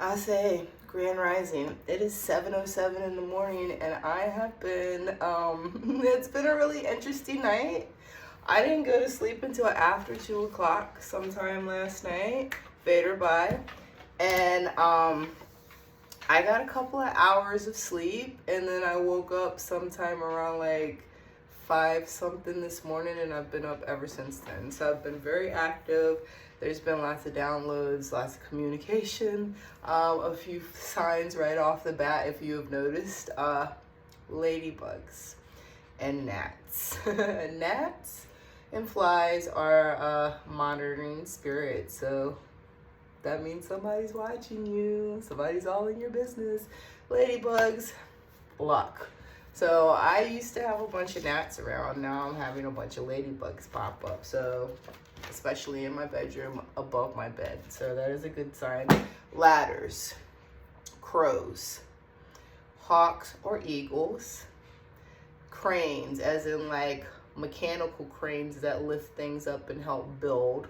I say Grand Rising. It is 7:07 in the morning, and I have been. It's been a really interesting night. I didn't go to sleep until after 2 o'clock sometime last night. Vader by, and I got a couple of hours of sleep, and then I woke up sometime around like 5 something this morning, and I've been up ever since then. So I've been very active. There's been lots of downloads, lots of communication, a few signs right off the bat if you have noticed. Ladybugs and gnats. Gnats and flies are monitoring spirits, so that means somebody's watching you, somebody's all in your business. Ladybugs, luck. So I used to have a bunch of gnats around. Now I'm having a bunch of ladybugs pop up. So especially in my bedroom above my bed. So that is a good sign. Ladders, crows, hawks or eagles, cranes, as in like mechanical cranes that lift things up and help build,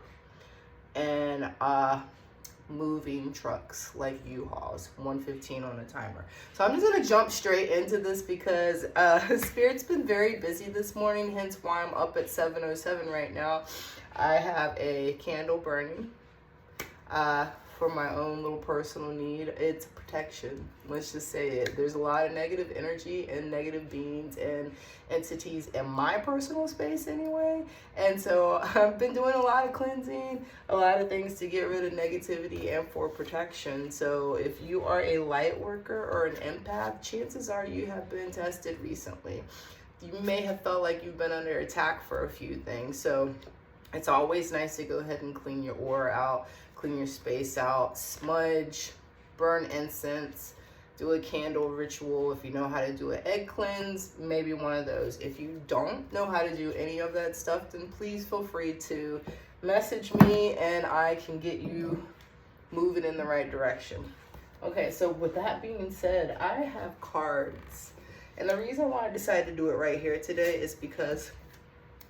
and moving trucks like U-Hauls, 115 on the timer. So I'm just gonna jump straight into this because Spirit's been very busy this morning, hence why I'm up at 7:07 right now. I have a candle burning for my own little personal need. It's protection. Let's just say it. There's a lot of negative energy and negative beings and entities in my personal space anyway. And so I've been doing a lot of cleansing, a lot of things to get rid of negativity and for protection. So if you are a light worker or an empath, chances are you have been tested recently. You may have felt like you've been under attack for a few things. So it's always nice to go ahead and clean your aura out, clean your space out, smudge, burn incense, do a candle ritual. If you know how to do an egg cleanse, maybe one of those. If you don't know how to do any of that stuff, then please feel free to message me and I can get you moving in the right direction. Okay, so with that being said, I have cards. And the reason why I decided to do it right here today is because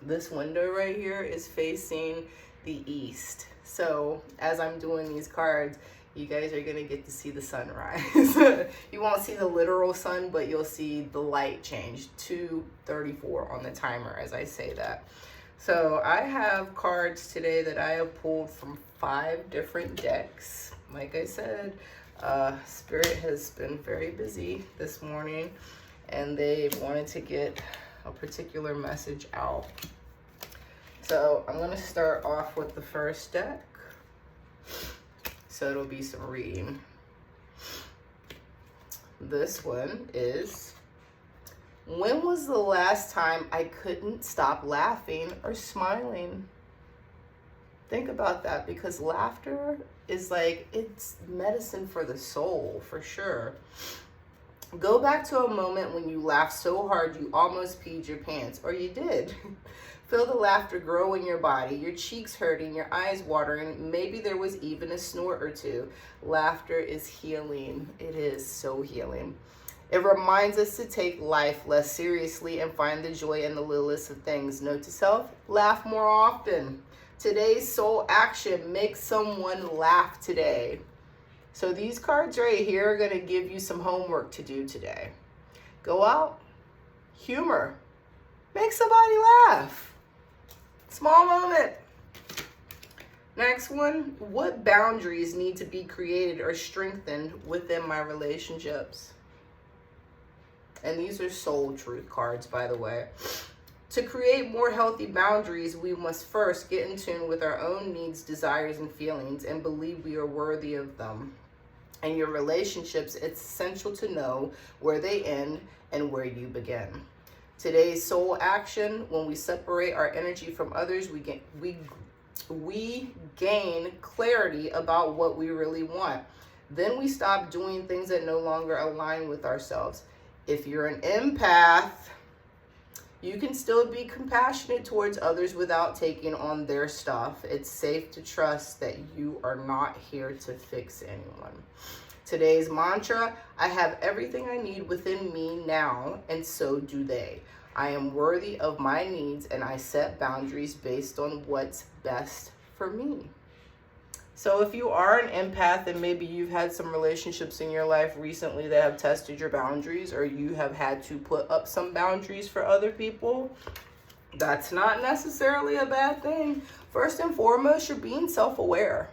this window right here is facing the east. So as I'm doing these cards, you guys are gonna get to see the sunrise. You won't see the literal sun, but you'll see the light change. 2:34 on the timer as I say that. So I have cards today that I have pulled from 5 different decks. Like I said, Spirit has been very busy this morning and they wanted to get a particular message out. So I'm going to start off with the first deck. So it'll be some reading. This one is, when was the last time I couldn't stop laughing or smiling? Think about that, because laughter is like, it's medicine for the soul, for sure. Go back to a moment when you laughed so hard you almost peed your pants, or you did. Feel the laughter grow in your body, your cheeks hurting, your eyes watering, maybe there was even a snort or two. Laughter is healing. It is so healing. It reminds us to take life less seriously and find the joy in the littlest of things. Note to self, laugh more often. Today's soul action, make someone laugh today. So these cards right here are going to give you some homework to do today. Go out, humor, make somebody laugh. Small moment. Next one, what boundaries need to be created or strengthened within my relationships? And these are soul truth cards, by the way. To create more healthy boundaries, we must first get in tune with our own needs, desires, and feelings and believe we are worthy of them. In your relationships, it's essential to know where they end and where you begin. Today's soul action, when we separate our energy from others, we gain clarity about what we really want. Then we stop doing things that no longer align with ourselves. If you're an empath, you can still be compassionate towards others without taking on their stuff. It's safe to trust that you are not here to fix anyone. Today's mantra, I have everything I need within me now, and so do they. I am worthy of my needs, and I set boundaries based on what's best for me. So if you are an empath and maybe you've had some relationships in your life recently that have tested your boundaries, or you have had to put up some boundaries for other people, that's not necessarily a bad thing. First and foremost, you're being self-aware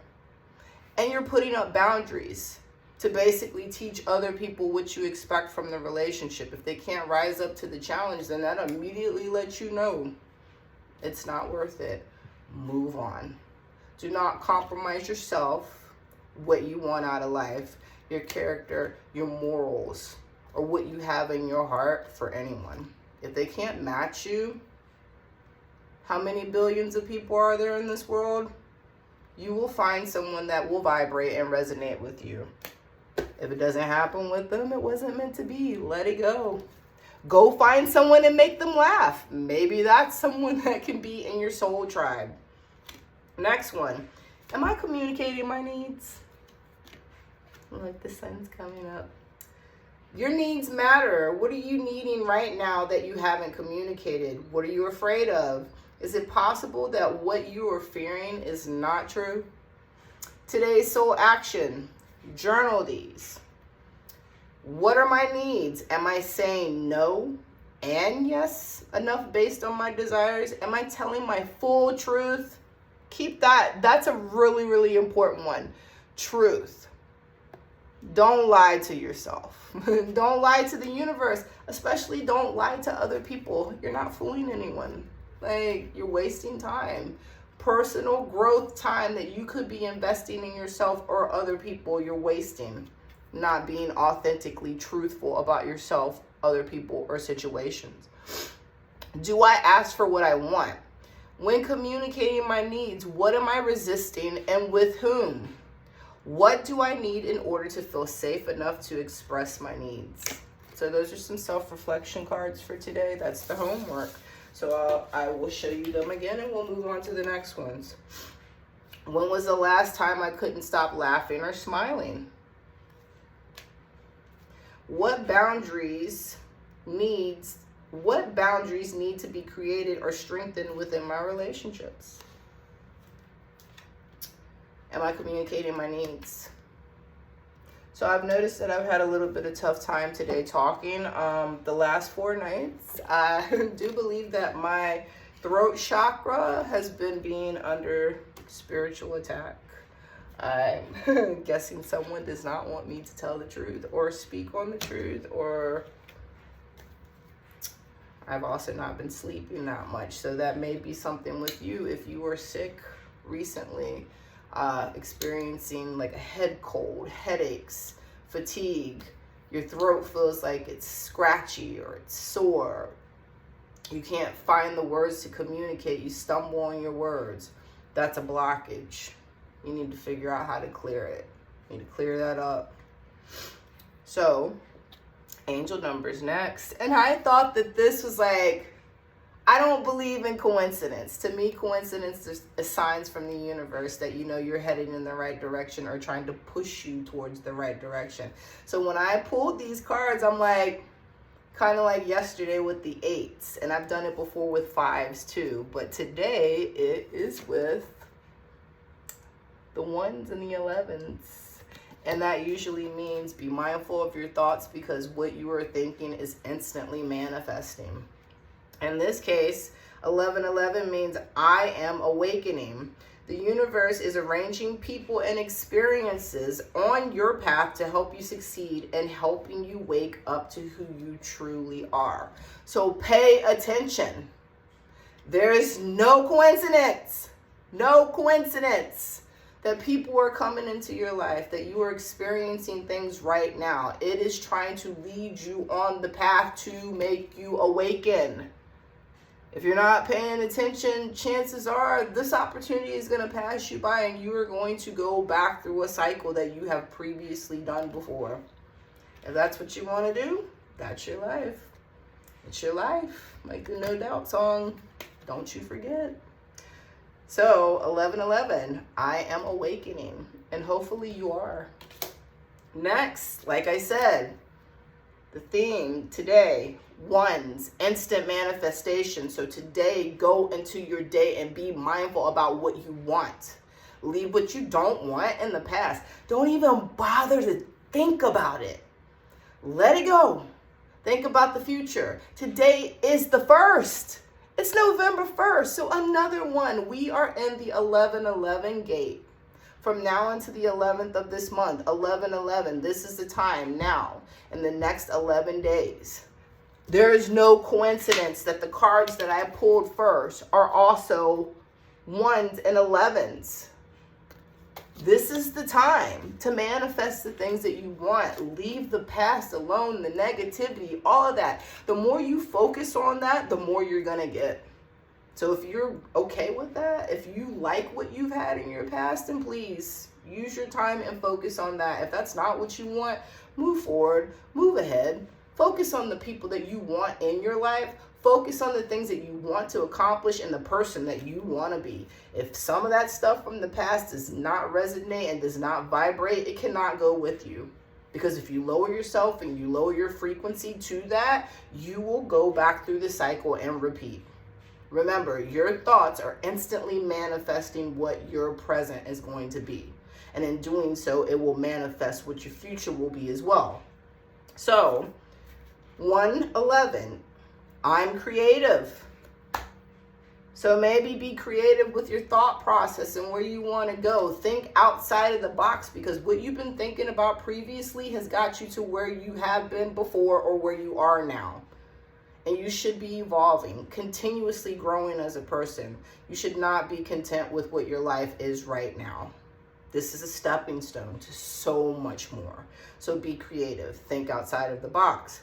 and you're putting up boundaries to basically teach other people what you expect from the relationship. If they can't rise up to the challenge, then that immediately lets you know it's not worth it. Move on. Do not compromise yourself, what you want out of life, your character, your morals, or what you have in your heart for anyone. If they can't match you, how many billions of people are there in this world? You will find someone that will vibrate and resonate with you. If it doesn't happen with them, it wasn't meant to be. Let it go. Go find someone and make them laugh. Maybe that's someone that can be in your soul tribe. Next one. Am I communicating my needs? Look, the sun's coming up. Your needs matter. What are you needing right now that you haven't communicated? What are you afraid of? Is it possible that what you are fearing is not true? Today's soul action. Journal these. What are my needs? Am I saying no and yes enough based on my desires? Am I telling my full truth? Keep that. That's a really, really important one. Truth. Don't lie to yourself. Don't lie to the universe. Especially don't lie to other people. You're not fooling anyone. Like, you're wasting time. Personal growth time that you could be investing in yourself or other people, you're wasting. Not being authentically truthful about yourself, other people, or situations. Do I ask for what I want? When communicating my needs, what am I resisting and with whom? What do I need in order to feel safe enough to express my needs? So those are some self-reflection cards for today. That's the homework. So I will show you them again and we'll move on to the next ones. When was the last time I couldn't stop laughing or smiling? What boundaries need to be created or strengthened within my relationships? Am I communicating my needs? So I've noticed that I've had a little bit of tough time today talking. The last 4 nights, I do believe that my throat chakra has been being under spiritual attack. I'm guessing someone does not want me to tell the truth or speak on the truth, or I've also not been sleeping that much. So that may be something with you if you were sick recently. Experiencing like a head cold, headaches, fatigue, your throat feels like it's scratchy or it's sore, you can't find the words to communicate, you stumble on your words, that's a blockage. You need to figure out how to clear it. You need to clear that up. So, angel numbers next. And I thought that this was like, I don't believe in coincidence. To me, coincidence is signs from the universe that you know you're heading in the right direction or trying to push you towards the right direction. So when I pulled these cards, I'm like, kind of like yesterday with the 8s. And I've done it before with 5s too. But today it is with the 1s and the 11s. And that usually means be mindful of your thoughts because what you are thinking is instantly manifesting. In this case, 1111 means I am awakening. The universe is arranging people and experiences on your path to help you succeed and helping you wake up to who you truly are. So pay attention. There is no coincidence that people are coming into your life, that you are experiencing things right now. It is trying to lead you on the path to make you awaken. If you're not paying attention, chances are this opportunity is going to pass you by and you are going to go back through a cycle that you have previously done before. If that's what you want to do, that's your life. It's your life. Like the No Doubt song, don't you forget. So 1111, I am awakening, and hopefully you are. Next, like I said, the theme today, 1s, instant manifestation. So today, go into your day and be mindful about what you want. Leave what you don't want in the past. Don't even bother to think about it. Let it go. Think about the future. Today is the 1st. It's November 1st. So another one. We are in the 11/11 gate. From now until the 11th of this month, 11/11. This is the time now in the next 11 days. There is no coincidence that the cards that I pulled first are also 1s and 11s. This is the time to manifest the things that you want. Leave the past alone, the negativity, all of that. The more you focus on that, the more you're going to get. So if you're okay with that, if you like what you've had in your past, then please use your time and focus on that. If that's not what you want, move forward, move ahead. Focus on the people that you want in your life. Focus on the things that you want to accomplish and the person that you want to be. If some of that stuff from the past does not resonate and does not vibrate, it cannot go with you. Because if you lower yourself and you lower your frequency to that, you will go back through the cycle and repeat. Remember, your thoughts are instantly manifesting what your present is going to be. And in doing so, it will manifest what your future will be as well. So, 1/11. I'm creative. So maybe be creative with your thought process and where you want to go. Think outside of the box, because what you've been thinking about previously has got you to where you have been before or where you are now. And you should be evolving, continuously growing as a person. You should not be content with what your life is right now. This is a stepping stone to so much more. So be creative. Think outside of the box.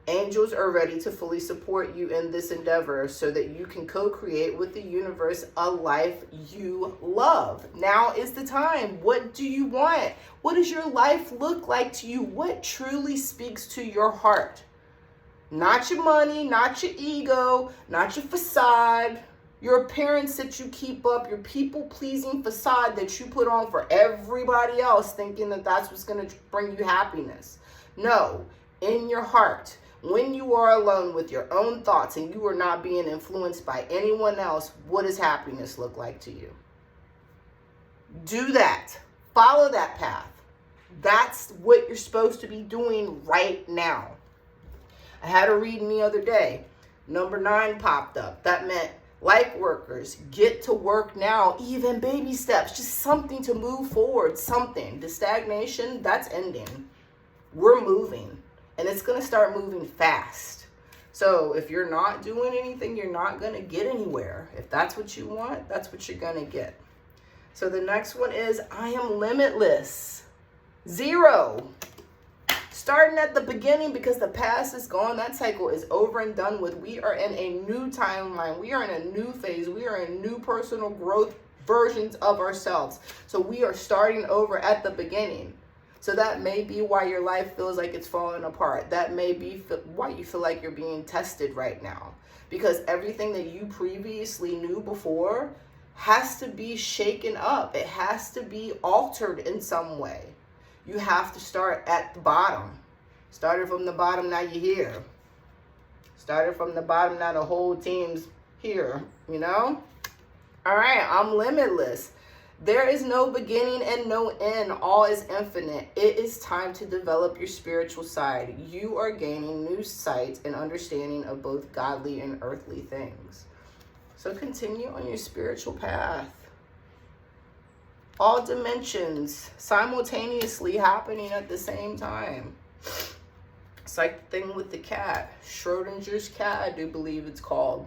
Angels are ready to fully support you in this endeavor so that you can co-create with the universe a life you love. Now is the time. What do you want? What does your life look like to you? What truly speaks to your heart? Not your money, not your ego, not your facade, your appearance that you keep up, your people-pleasing facade that you put on for everybody else, thinking that that's what's going to bring you happiness. No, in your heart. When you are alone with your own thoughts and you are not being influenced by anyone else, what does happiness look like to you? Do that. Follow that path. That's what you're supposed to be doing right now. I had a reading the other day. Number 9 popped up. That meant light workers, get to work now, even baby steps, just something to move forward, something. The stagnation, that's ending. We're moving. And it's going to start moving fast. So if you're not doing anything, you're not going to get anywhere. If that's what you want, that's what you're going to get. So the next one is, I am limitless. 0. Starting at the beginning, because the past is gone. That cycle is over and done with. We are in a new timeline. We are in a new phase. We are in new personal growth versions of ourselves. So we are starting over at the beginning. So that may be why your life feels like it's falling apart. That may be why you feel like you're being tested right now. Because everything that you previously knew before has to be shaken up. It has to be altered in some way. You have to start at the bottom. Started from the bottom, now you're here. Started from the bottom, now the whole team's here, you know? All right, I'm limitless. There is no beginning and no end. All is infinite. It is time to develop your spiritual side. You are gaining new sight and understanding of both godly and earthly things. So continue on your spiritual path. All dimensions simultaneously happening at the same time. It's like the thing with the cat. Schrodinger's cat, I do believe it's called.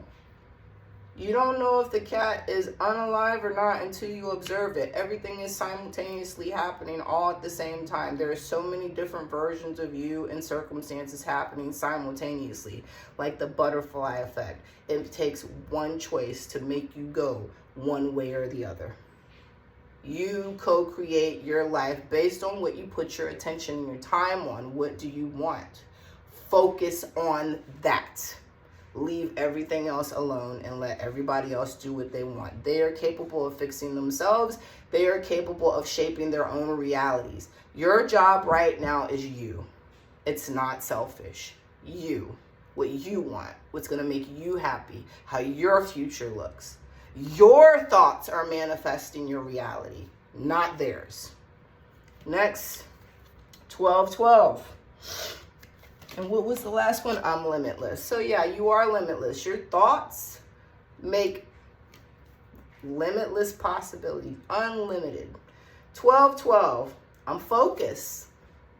You don't know if the cat is unalive or not until you observe it. Everything is simultaneously happening all at the same time. There are so many different versions of you and circumstances happening simultaneously, like the butterfly effect. It takes one choice to make you go one way or the other. You co-create your life based on what you put your attention and your time on. What do you want? Focus on that. Leave everything else alone and let everybody else do what they want. They are capable of fixing themselves. They are capable of shaping their own realities. Your job right now is you. It's not selfish. You. What you want. What's going to make you happy. How your future looks. Your thoughts are manifesting your reality, not theirs. Next, 1212. And what was the last one? I'm limitless. So yeah, you are limitless. Your thoughts make limitless possibility, unlimited. 1212. I'm focused.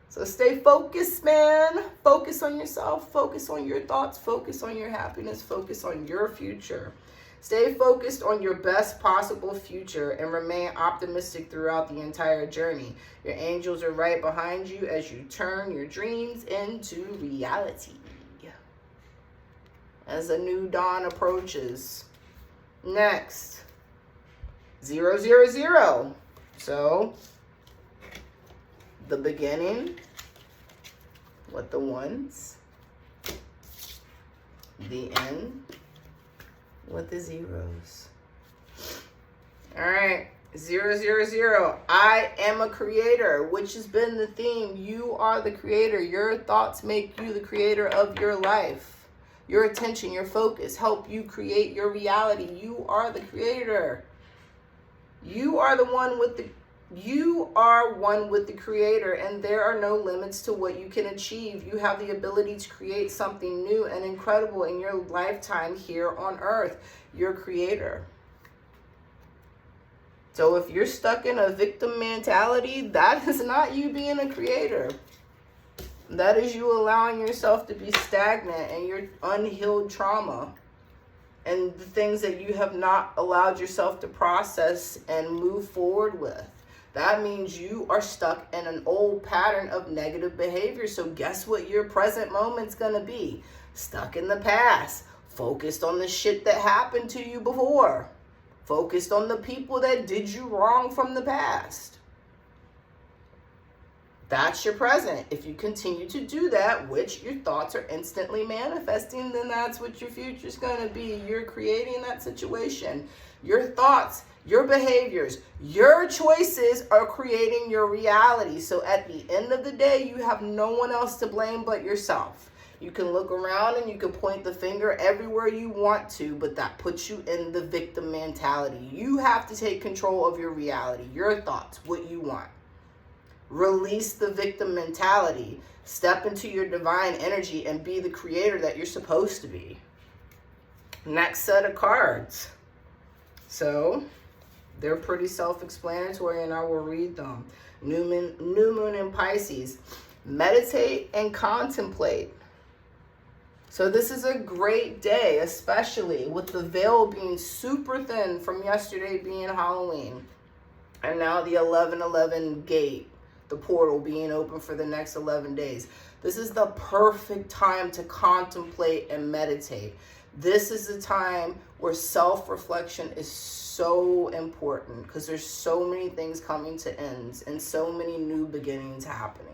So stay focused, man. Focus on yourself. Focus on your thoughts. Focus on your happiness. Focus on your future. Stay focused on your best possible future and remain optimistic throughout the entire journey. Your angels are right behind you as you turn your dreams into reality. As a new dawn approaches. Next, 000. So, the beginning with the ones, the end with the zeros. All right, 000. I am a creator, which has been the theme. You are the creator. Your thoughts make you the creator of your life. Your attention, your focus help you create your reality. You are the creator. You are one with the creator, and there are no limits to what you can achieve. You have the ability to create something new and incredible in your lifetime here on earth. You're creator. So if you're stuck in a victim mentality, that is not you being a creator. That is you allowing yourself to be stagnant and your unhealed trauma and the things that you have not allowed yourself to process and move forward with. That means you are stuck in an old pattern of negative behavior. So guess what your present moment's gonna be? Stuck in the past. Focused on the shit that happened to you before. Focused on the people that did you wrong from the past. That's your present. If you continue to do that, which your thoughts are instantly manifesting, then that's what your future's going to be. You're creating that situation. Your thoughts, your behaviors, your choices are creating your reality. So at the end of the day, you have no one else to blame but yourself. You can look around and you can point the finger everywhere you want to, but that puts you in the victim mentality. You have to take control of your reality, your thoughts, what you want. Release the victim mentality. Step into your divine energy and be the creator that you're supposed to be. Next set of cards. So, they're pretty self-explanatory and I will read them. New moon in Pisces. Meditate and contemplate. So this is a great day, especially with the veil being super thin from yesterday being Halloween. And now the 11:11 gate. The portal being open for the next 11 days. This is the perfect time to contemplate and meditate. This is the time where self-reflection is so important because there's so many things coming to ends and so many new beginnings happening.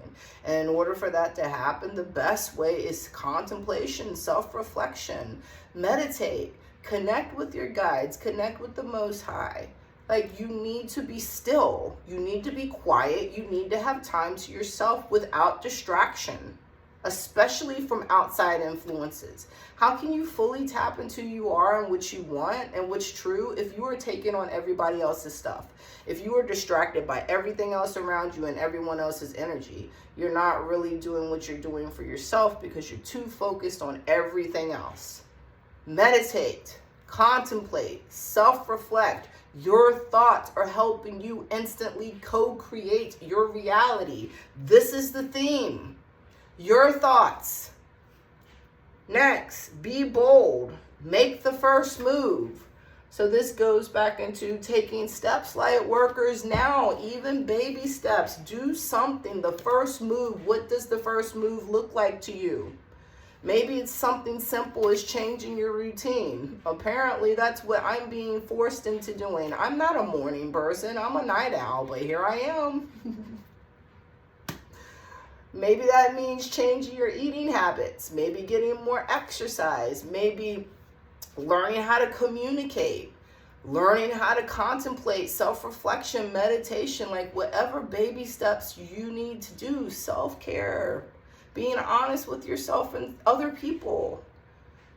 And in order for that to happen, the best way is contemplation, self-reflection, meditate, connect with your guides, connect with the Most High. Like, you need to be still. You need to be quiet. You need to have time to yourself without distraction, especially from outside influences. How can you fully tap into who you are and what you want and what's true if you are taking on everybody else's stuff? If you are distracted by everything else around you and everyone else's energy, you're not really doing what you're doing for yourself because you're too focused on everything else. Meditate, contemplate, self-reflect. Your thoughts are helping you instantly co-create your reality. This is the theme. Your thoughts. Next, be bold. Make the first move. So this goes back into taking steps, light workers now, even baby steps. Do something. The first move. What does the first move look like to you? Maybe it's something simple as changing your routine. Apparently, that's what I'm being forced into doing. I'm not a morning person. I'm a night owl, but here I am. Maybe that means changing your eating habits. Maybe getting more exercise. Maybe learning how to communicate. Learning how to contemplate, self-reflection, meditation, like whatever baby steps you need to do, self-care. Being honest with yourself and other people.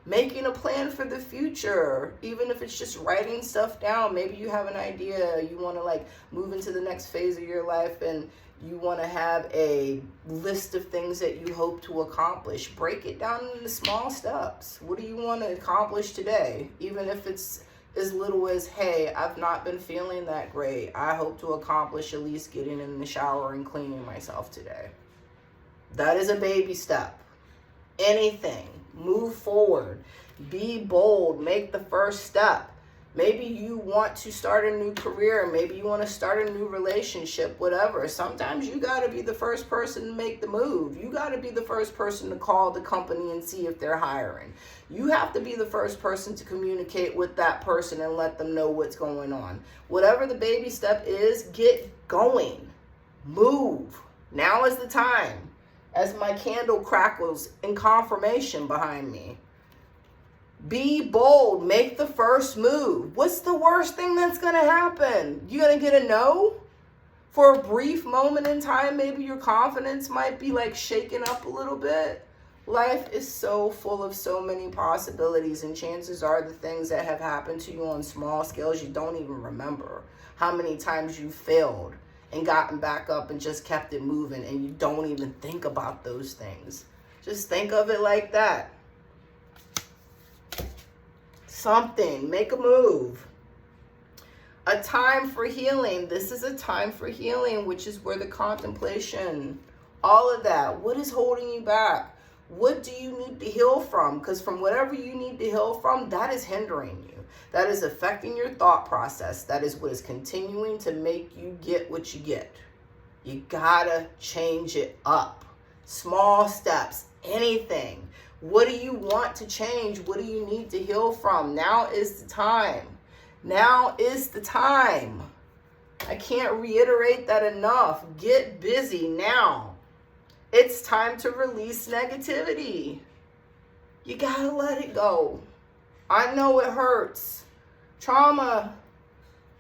Making a plan for the future, even if it's just writing stuff down. Maybe you have an idea, you want to like move into the next phase of your life and you want to have a list of things that you hope to accomplish. Break it down into small steps. What do you want to accomplish today? Even if it's as little as, hey, I've not been feeling that great. I hope to accomplish at least getting in the shower and cleaning myself today. That is a baby step. Anything. Move forward. Be bold. Make the first step. Maybe you want to start a new career. Maybe you want to start a new relationship, whatever. Sometimes you got to be the first person to make the move. You got to be the first person to call the company and see if they're hiring. You have to be the first person to communicate with that person and let them know what's going on. Whatever the baby step is, get going. Move. Now is the time. As my candle crackles in confirmation behind me. Be bold. Make the first move. What's the worst thing that's going to happen? You going to get a no? For a brief moment in time, maybe your confidence might be like shaken up a little bit. Life is so full of so many possibilities, and chances are the things that have happened to you on small scales, you don't even remember how many times you failed and gotten back up and just kept it moving, and you don't even think about those things. Just think of it like that. Something. Make a move. A time for healing. This is a time for healing, which is where the contemplation, all of that. What is holding you back? What do you need to heal from? Because from whatever you need to heal from, that is hindering you. That is affecting your thought process. That is what is continuing to make you get what you get. You gotta change it up. Small steps, anything. What do you want to change? What do you need to heal from? Now is the time. Now is the time. I can't reiterate that enough. Get busy now. It's time to release negativity. You gotta let it go. I know it hurts. Trauma,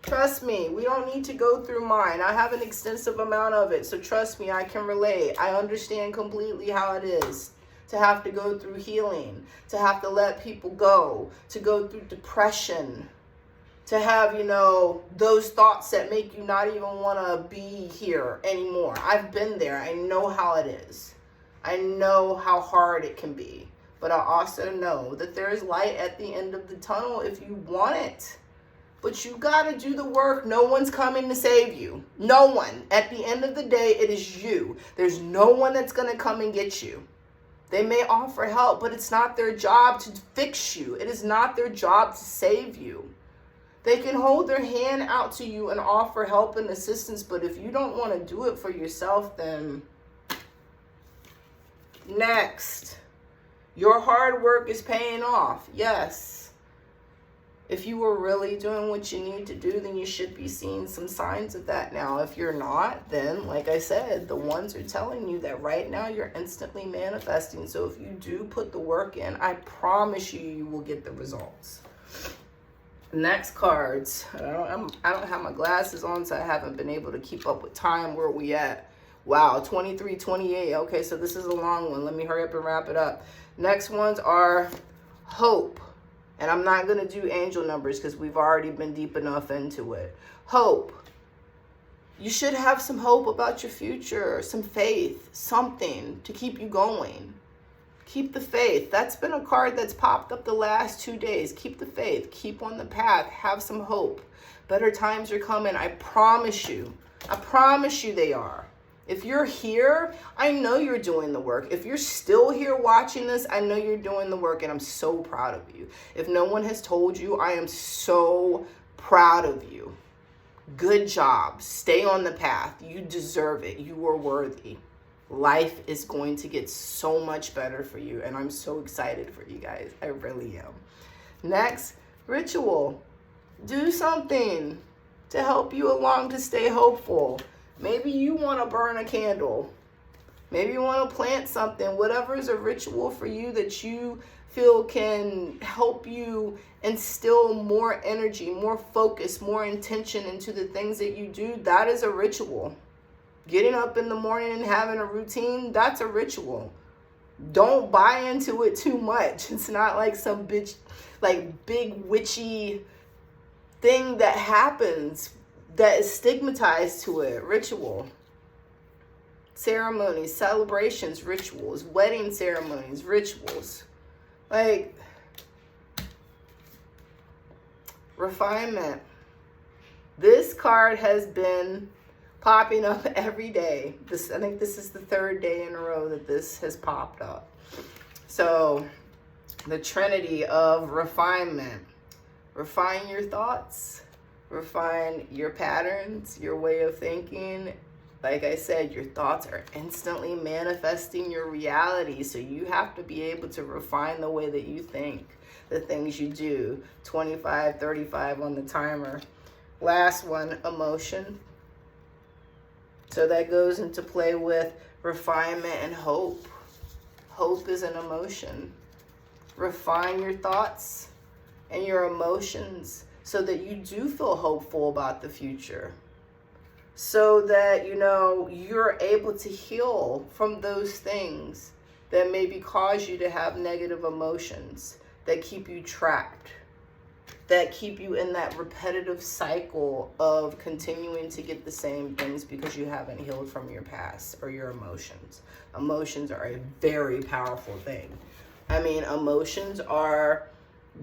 trust me, we don't need to go through mine. I have an extensive amount of it, so trust me, I can relate. I understand completely how it is to have to go through healing, to have to let people go, to go through depression, to have, those thoughts that make you not even want to be here anymore. I've been there. I know how it is. I know how hard it can be. But I also know that there is light at the end of the tunnel if you want it. But you got to do the work. No one's coming to save you. No one. At the end of the day, it is you. There's no one that's going to come and get you. They may offer help, but it's not their job to fix you. It is not their job to save you. They can hold their hand out to you and offer help and assistance, but if you don't want to do it for yourself, then next. Your hard work is paying off. Yes. If you were really doing what you need to do, then you should be seeing some signs of that now. If you're not, then, like I said, the ones are telling you that right now you're instantly manifesting. So if you do put the work in, I promise you, you will get the results. Next cards. I don't have my glasses on, so I haven't been able to keep up with time. Where are we at? Wow, 23:28. Okay, so this is a long one. Let me hurry up and wrap it up. Next ones are hope. And I'm not going to do angel numbers because we've already been deep enough into it. Hope. You should have some hope about your future, some faith, something to keep you going. Keep the faith. That's been a card that's popped up the last 2 days. Keep the faith. Keep on the path. Have some hope. Better times are coming. I promise you. I promise you they are. If you're here, I know you're doing the work. If you're still here watching this, I know you're doing the work, and I'm so proud of you. If no one has told you, I am so proud of you. Good job. Stay on the path. You deserve it. You are worthy. Life is going to get so much better for you, and I'm so excited for you guys. I really am. Next, ritual. Do something to help you along to stay hopeful. Maybe you want to burn a candle. Maybe you want to plant something. Whatever is a ritual for you that you feel can help you instill more energy, more focus, more intention into the things that you do, that is a ritual. Getting up in the morning and having a routine, that's a ritual. Don't buy into it too much. It's not like some big witchy thing that happens that is stigmatized to it. Ritual. Ceremonies, celebrations, rituals, wedding ceremonies, rituals. Like, refinement. This card has been popping up every day. I think this is the third day in a row that this has popped up. So, the trinity of refinement. Refine your thoughts, refine your patterns, your way of thinking. Like I said, your thoughts are instantly manifesting your reality. So you have to be able to refine the way that you think, the things you do. 25, 35 on the timer. Last one, emotion. So that goes into play with refinement and hope. Hope is an emotion. Refine your thoughts and your emotions so that you do feel hopeful about the future. So that, you're able to heal from those things that maybe cause you to have negative emotions, that keep you trapped, that keep you in that repetitive cycle of continuing to get the same things because you haven't healed from your past or your emotions. Emotions are a very powerful thing. I mean, emotions are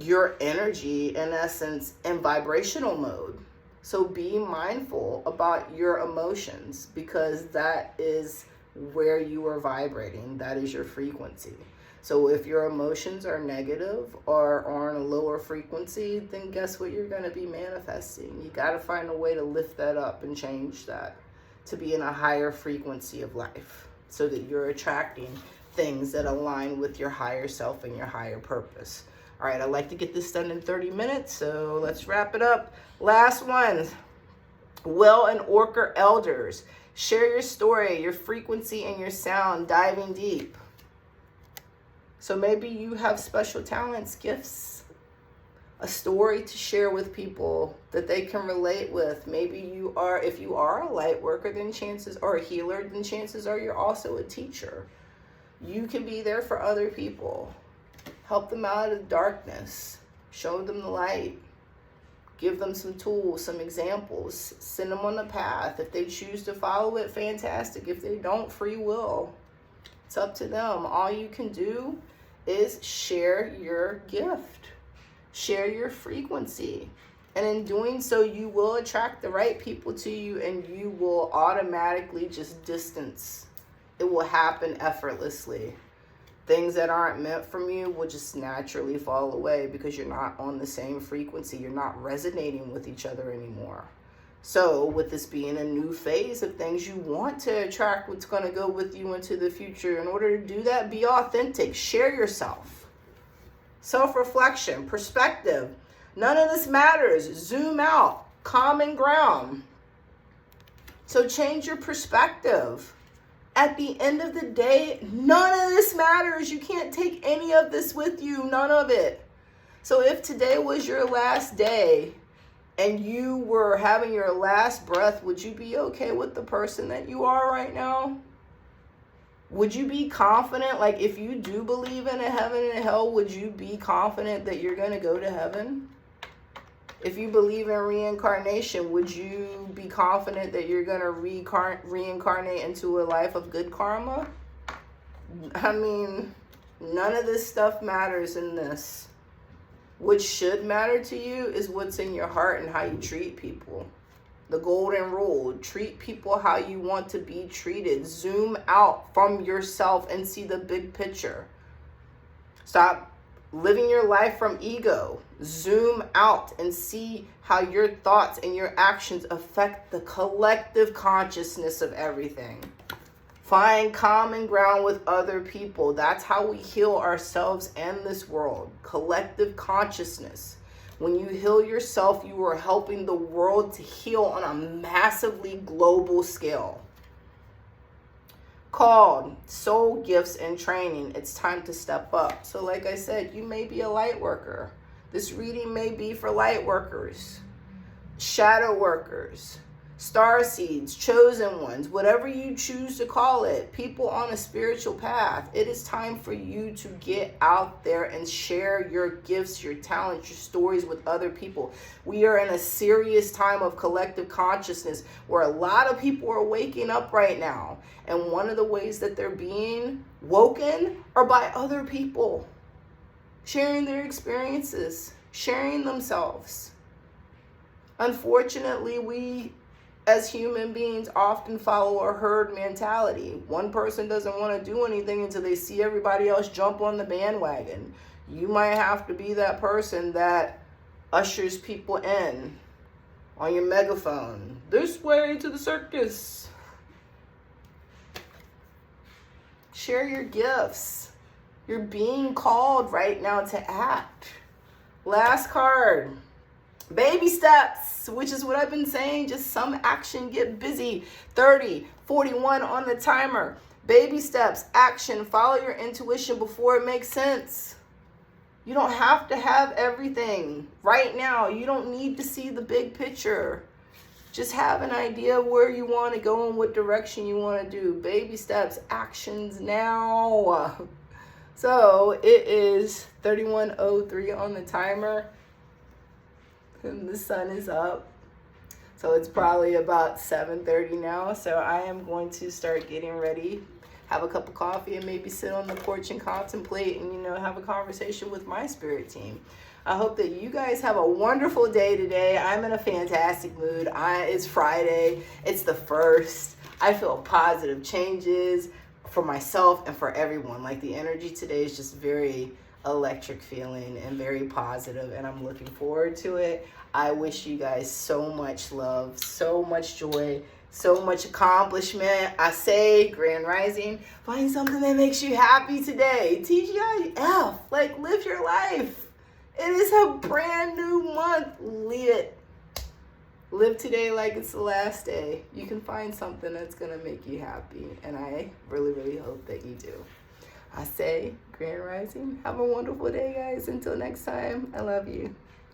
your energy, in essence, in vibrational mode. So be mindful about your emotions, because that is where you are vibrating. That is your frequency. So if your emotions are negative or on a lower frequency, then guess what you're going to be manifesting? You got to find a way to lift that up and change that to be in a higher frequency of life, so that you're attracting things that align with your higher self and your higher purpose. All right, I'd like to get this done in 30 minutes, so let's wrap it up. Last one, Well and Orca Elders. Share your story, your frequency, and your sound, diving deep. So maybe you have special talents, gifts, a story to share with people that they can relate with. Maybe if you are a light worker, then chances, or a healer, then chances are you're also a teacher. You can be there for other people. Help them out of the darkness. Show them the light. Give them some tools, some examples. Send them on the path. If they choose to follow it, fantastic. If they don't, free will. It's up to them. All you can do is share your gift. Share your frequency. And in doing so, you will attract the right people to you, and you will automatically just distance. It will happen effortlessly. Things that aren't meant from you will just naturally fall away because you're not on the same frequency. You're not resonating with each other anymore. So with this being a new phase of things, you want to attract what's going to go with you into the future. In order to do that, be authentic. Share yourself. Self-reflection, perspective. None of this matters. Zoom out. Common ground. So change your perspective. At the end of the day, none of this matters. You can't take any of this with you. None of it. So if today was your last day and you were having your last breath, would you be okay with the person that you are right now? Would you be confident? Like, if you do believe in a heaven and a hell, would you be confident that you're going to go to heaven? If you believe in reincarnation, would you be confident that you're going to reincarnate into a life of good karma? I mean, none of this stuff matters in this. What should matter to you is what's in your heart and how you treat people. The golden rule, treat people how you want to be treated. Zoom out from yourself and see the big picture. Stop living your life from ego. Zoom out and see how your thoughts and your actions affect the collective consciousness of everything. Find common ground with other people. That's how we heal ourselves and this world. Collective consciousness. When you heal yourself, you are helping the world to heal on a massively global scale. Called Soul Gifts and Training. It's time to step up. So like I said, you may be a light worker. This reading may be for light workers, shadow workers, star seeds, chosen ones, whatever you choose to call it, people on a spiritual path. It is time for you to get out there and share your gifts, your talents, your stories with other people. We are in a serious time of collective consciousness where a lot of people are waking up right now. And one of the ways that they're being woken are by other people, sharing their experiences, sharing themselves. Unfortunately, we as human beings often follow a herd mentality. One person doesn't want to do anything until they see everybody else jump on the bandwagon. You might have to be that person that ushers people in on your megaphone. This way to the circus. Share your gifts. You're being called right now to act. Last card. Baby steps, which is what I've been saying. Just some action, get busy. 30, 41 on the timer. Baby steps, action. Follow your intuition before it makes sense. You don't have to have everything right now. You don't need to see the big picture. Just have an idea where you want to go and what direction you want to do. Baby steps, actions now. So it is 31:03 on the timer. And the sun is up, so it's probably about 7:30 now. So I am going to start getting ready, have a cup of coffee, and maybe sit on the porch and contemplate and have a conversation with my spirit team. I hope that you guys have a wonderful day today. I'm in a fantastic mood. It's Friday. It's the 1st. I feel positive changes for myself and for everyone. Like, the energy today is just very electric feeling and very positive, and I'm looking forward to it. I wish you guys so much love, so much joy, so much accomplishment. I say, Grand Rising, find something that makes you happy today. TGIF, like, live your life. It is a brand new month. Live today like it's the last day. You can find something that's gonna make you happy, and I really, really hope that you do. I say, Grand Rising, have a wonderful day, guys. Until next time, I love you.